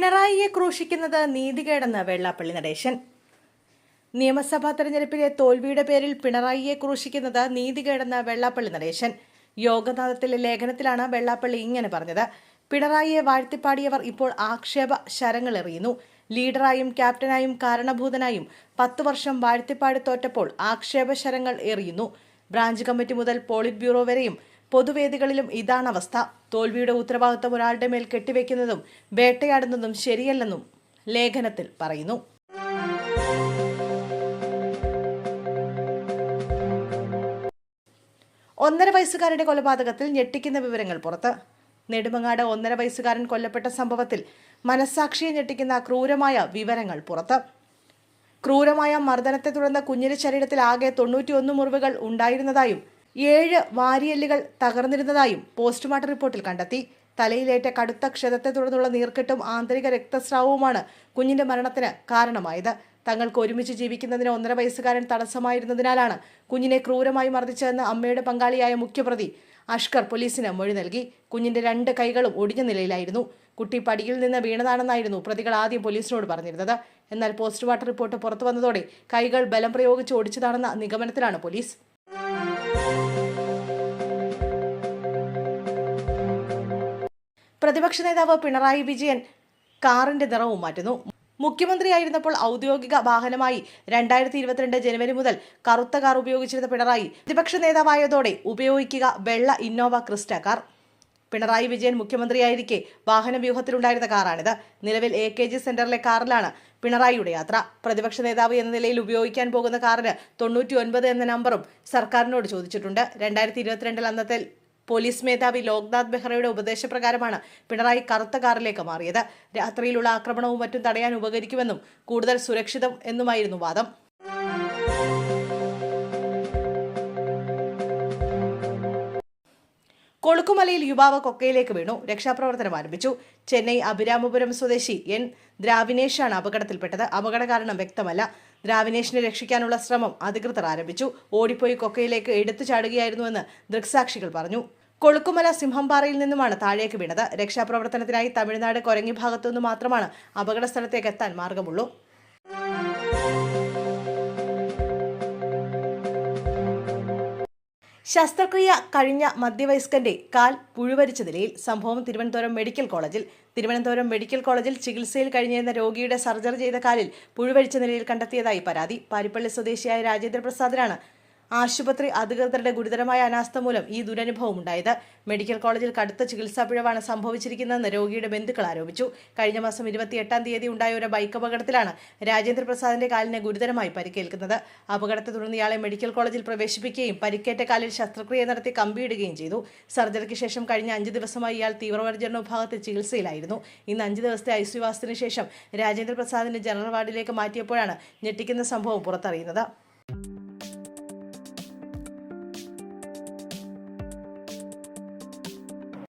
പിണറായിയെ ക്രൂശിക്കുന്നത് നീതികേടെന്ന് വെള്ളാപ്പള്ളി നടേശൻ. നിയമസഭാ തെരഞ്ഞെടുപ്പിലെ തോൽവിയുടെ പേരിൽ പിണറായിയെ ക്രൂശിക്കുന്നത് നീതികേടെന്ന് വെള്ളാപ്പള്ളി നടേശൻ. യോഗനാഥത്തിലെ ലേഖനത്തിലാണ് വെള്ളാപ്പള്ളി ഇങ്ങനെ പറഞ്ഞത്. പിണറായിയെ വാഴ്ത്തിപ്പാടിയവർ ഇപ്പോൾ ആക്ഷേപ ശരങ്ങളെറിയുന്നു. ലീഡറായും ക്യാപ്റ്റനായും കാരണഭൂതനായും 10 വർഷം വാഴ്ത്തിപ്പാടി തോറ്റപ്പോൾ ആക്ഷേപശരങ്ങൾ എറിയുന്നു. ബ്രാഞ്ച് കമ്മിറ്റി മുതൽ പോളിറ്റ് ബ്യൂറോ വരെയും പൊതുവേദികളിലും ഇതാണവസ്ഥ. തോൽവിയുടെ ഉത്തരവാദിത്തം ഒരാളുടെ മേൽ കെട്ടിവെക്കുന്നതും വേട്ടയാടുന്നതും ശരിയല്ലെന്നും ലേഖനത്തിൽ പറയുന്നു. ഒന്നര വയസ്സുകാരുടെ കൊലപാതകത്തിൽ ഞെട്ടിക്കുന്ന വിവരങ്ങൾ പുറത്ത്. നെടുമങ്ങാട് 1.5 വയസ്സുകാരൻ കൊല്ലപ്പെട്ട സംഭവത്തിൽ മനസ്സാക്ഷിയെ ഞെട്ടിക്കുന്ന ക്രൂരമായ വിവരങ്ങൾ പുറത്ത്. ക്രൂരമായ മർദ്ദനത്തെ തുടർന്ന് കുഞ്ഞിന്റെ ശരീരത്തിൽ ആകെ 91 മുറിവുകൾ ഉണ്ടായിരുന്നതായും 7 വാരിയെല്ലുകൾ തകർന്നിരുന്നതായും പോസ്റ്റ്മോർട്ടം റിപ്പോർട്ടിൽ കണ്ടെത്തി. തലയിലേറ്റ കടുത്ത ക്ഷതത്തെ തുടർന്നുള്ള നീർക്കെട്ടും ആന്തരിക രക്തസ്രാവവുമാണ് കുഞ്ഞിന്റെ മരണത്തിന് കാരണമായത്. തങ്ങൾക്ക് ഒരുമിച്ച് ജീവിക്കുന്നതിന് 1.5 വയസ്സുകാരൻ തടസ്സമായിരുന്നതിനാലാണ് കുഞ്ഞിനെ ക്രൂരമായി മർദ്ദിച്ചതെന്ന് അമ്മയുടെ പങ്കാളിയായ മുഖ്യപ്രതി അഷ്കർ പോലീസിന് മൊഴി നൽകി. കുഞ്ഞിന്റെ 2 കൈകളും ഒടിഞ്ഞ നിലയിലായിരുന്നു. കുട്ടി പടിയിൽ നിന്ന് വീണതാണെന്നായിരുന്നു പ്രതികൾ ആദ്യം പോലീസിനോട് പറഞ്ഞിരുന്നത്. എന്നാൽ പോസ്റ്റ്മോർട്ടം റിപ്പോർട്ട് പുറത്തു വന്നതോടെ കൈകൾ ബലം പ്രയോഗിച്ച് ഓടിച്ചതാണെന്ന നിഗമനത്തിലാണ് പോലീസ്. പ്രതിപക്ഷ നേതാവ് പിണറായി വിജയൻ കാറിന്റെ നിറവും മാറ്റുന്നു. മുഖ്യമന്ത്രിയായിരുന്നപ്പോൾ ഔദ്യോഗിക വാഹനമായി 2022 ജനുവരി മുതൽ കറുത്ത കാർ ഉപയോഗിച്ചിരുന്ന പിണറായി പ്രതിപക്ഷ നേതാവായതോടെ ഉപയോഗിക്കുക വെള്ള Innova Crysta car. Pinarayi Vijayan മുഖ്യമന്ത്രിയായിരിക്കെ വാഹന വ്യൂഹത്തിലുണ്ടായിരുന്ന കാറാണിത്. നിലവിൽ AKG സെന്ററിലെ കാറിലാണ് പിണറായിയുടെ യാത്ര. പ്രതിപക്ഷ നേതാവ് എന്ന നിലയിൽ ഉപയോഗിക്കാൻ പോകുന്ന കാറിന് 99 എന്ന നമ്പറും സർക്കാരിനോട് ചോദിച്ചിട്ടുണ്ട്. 2022 അന്നത്തെ പോലീസ് മേധാവി ലോക്നാഥ് ബെഹ്റയുടെ ഉപദേശപ്രകാരമാണ് പിണറായി കറുത്ത കാറിലേക്ക് മാറിയത്. രാത്രിയിലുള്ള ആക്രമണവും മറ്റും തടയാൻ ഉപകരിക്കുമെന്നും കൂടുതൽ സുരക്ഷിതം എന്നുമായിരുന്നു വാദം. കൊളുക്കുമലയിൽ യുവാവ് കൊക്കയിലേക്ക് വീണു. രക്ഷാപ്രവർത്തനം ആരംഭിച്ചു. ചെന്നൈ അഭിരാമപുരം സ്വദേശി N ദ്രാവിനേഷാണ് അപകടത്തിൽപ്പെട്ടത്. അപകട കാരണം വ്യക്തമല്ല. ദ്രാവിനേഷിനെ രക്ഷിക്കാനുള്ള ശ്രമം അധികൃതർ ആരംഭിച്ചു. ഓടിപ്പോയി കൊക്കയിലേക്ക് എടുത്തു ചാടുകയായിരുന്നുവെന്ന് ദൃക്സാക്ഷികൾ പറഞ്ഞു. കൊളുക്കുമല സിംഹംപാറയിൽ നിന്നുമാണ് താഴേക്ക് വീണത്. രക്ഷാപ്രവർത്തനത്തിനായി തമിഴ്നാട് കൊരങ്ങി ഭാഗത്തുനിന്ന് മാത്രമാണ് അപകട സ്ഥലത്തേക്ക് എത്താൻ മാർഗമുള്ളൂ. ശസ്ത്രക്രിയ കഴിഞ്ഞ മധ്യവയസ്കന്റെ കാൽ പുഴുവരിച്ച നിലയിൽ. സംഭവം തിരുവനന്തപുരം മെഡിക്കൽ കോളേജിൽ ചികിത്സയിൽ കഴിഞ്ഞിരുന്ന രോഗിയുടെ സർജറി ചെയ്ത കാലിൽ പുഴുവരിച്ച നിലയിൽ കണ്ടെത്തിയതായി പരാതി. പാരിപ്പള്ളി സ്വദേശിയായ രാജേന്ദ്ര പ്രസാദിനാണ് ആശുപത്രി അധികൃതരുടെ ഗുരുതരമായ അനാസ്ഥ മൂലം ഈ ദുരനുഭവം ഉണ്ടായത്. മെഡിക്കൽ കോളേജിൽ കടുത്ത ചികിത്സാ പിഴവാണ് സംഭവിച്ചിരിക്കുന്നതെന്ന് രോഗിയുടെ ബന്ധുക്കൾ ആരോപിച്ചു. കഴിഞ്ഞ മാസം 28-ാം തീയതി ഉണ്ടായ ഒരു ബൈക്ക് അപകടത്തിലാണ് രാജേന്ദ്ര പ്രസാദിന്റെ കാലിന് ഗുരുതരമായി പരിക്കേൽക്കുന്നത്. അപകടത്തെ തുടർന്ന് ഇയാളെ മെഡിക്കൽ കോളേജിൽ പ്രവേശിപ്പിക്കുകയും പരിക്കേറ്റ കാലിൽ ശസ്ത്രക്രിയ നടത്തി കമ്പിയിടുകയും ചെയ്തു. സർജറിക്ക് ശേഷം കഴിഞ്ഞ 5 ദിവസമായി ഇയാൾ തീവ്രപരിചരണ വിഭാഗത്തിൽ ചികിത്സയിലായിരുന്നു. ഇന്ന് 5 ദിവസത്തെ ICU വാസത്തിന് ശേഷം രാജേന്ദ്ര പ്രസാദിന്റെ ജനറൽ വാർഡിലേക്ക് മാറ്റിയപ്പോഴാണ് ഞെട്ടിക്കുന്ന സംഭവം പുറത്തറിയുന്നത്.